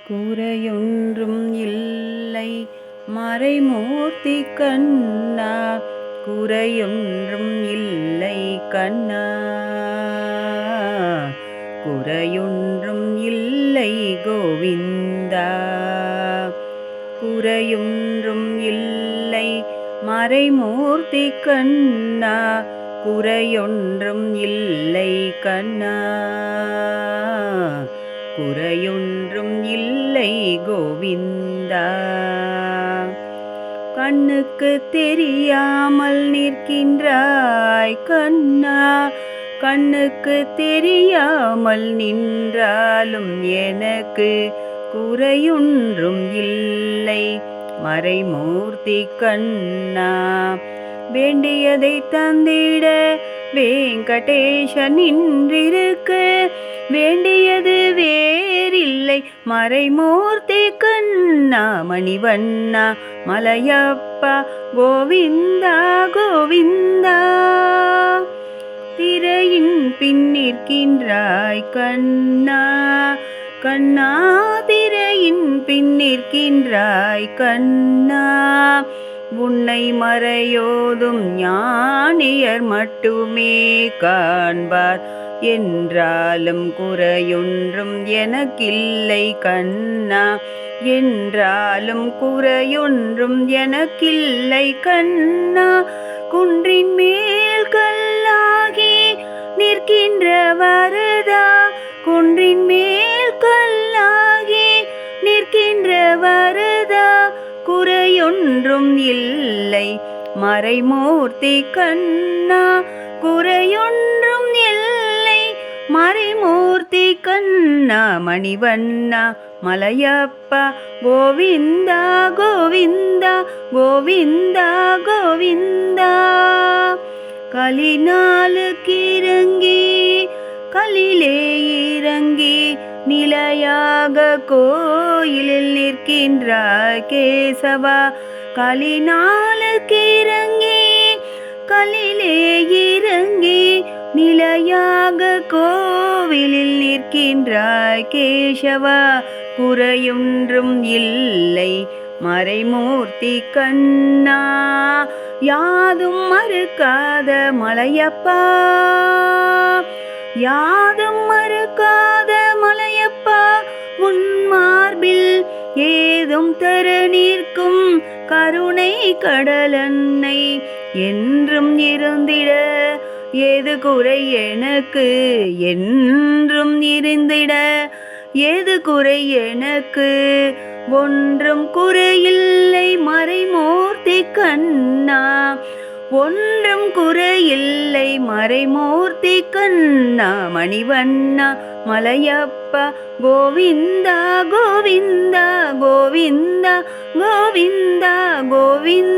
குறையொன்றும் இல்லை மறைமூர்த்தி கண்ணா, குறையொன்றும் இல்லை கண்ணா, குறையொன்றும் இல்லை கோவிந்தா, குறையொன்றும் இல்லை மறைமூர்த்தி கண்ணா, குறையொன்றும் இல்லை கண்ணா, குறையொன்றும் இல்லை கோவிந்தா. கண்ணுக்கு தெரியாமல் நிற்கின்றாய் கண்ணா, கண்ணுக்கு தெரியாமல் நின்றாலும் எனக்கு குறையொன்றும் இல்லை மறைமூர்த்தி கண்ணா. வேண்டியதை தந்திட வெங்கடேசன் நின்றிருக்க, வேண்டியது வேறில்லை மறைமூர்த்தி கண்ணா. மணிவண்ணா மலையப்பா கோவிந்தா கோவிந்தா, திரையின் பின் நிற்கின்றாய் கண்ணா, கண்ணா திரையின் பின் நிற்கின்றாய் கண்ணா. உன்னை மறையோதும் ஞானியர் மட்டுமே காண்பார், என்றாலும் குறையொன்றும் எனக்கில்லை கண்ணா, என்றாலும் குறையொன்றும் எனக்கில்லை கண்ணா. குன்றின் மேல் கல்லாகி நிற்கின்ற வரதா, குன்றின் மேல் கல்லாகி நிற்கின்ற வரதா, குறையொன்றும் இல்லை மறைமூர்த்தி கண்ணா, குறையொன்றும் இல்லை மறைமூர்த்தி கண்ணா. மணிவண்ணா மலையப்பா கோவிந்தா கோவிந்தா கோவிந்தா கோவிந்தா. கலிநாளுக்கு இறங்கி கலிலே இறங்கி நிலையாக கோயிலில் நிற்கின்றாய் கேசவா, கலிநாளுக்கு இறங்கி கலிலே இறங்கி நிலையாக கோவிலில் நிற்கின்றாய் கேசவா, குறையொன்றும் இல்லை மறைமூர்த்தி கண்ணா. யாதும் மறுக்காத மலையப்பா, யாதும் மறுக்காத மலையப்பா, உன் மார்பில் ஏதும் தர நிற்கும் கருணை கடலன்னை என்றும் இருந்திட, ஏது குறை எனக்கு என்றும் இருந்திட, ஏது குறை எனக்கு ஒன்றும் குறையில்லை மறைமூர்த்தி கண்ணா, ஒன்றும் குறையில்லை மறைமூர்த்தி கண்ணா. மணிவண்ணா மலையப்பா கோவிந்தா கோவிந்தா கோவிந்தா கோவிந்தா கோவிந்தா.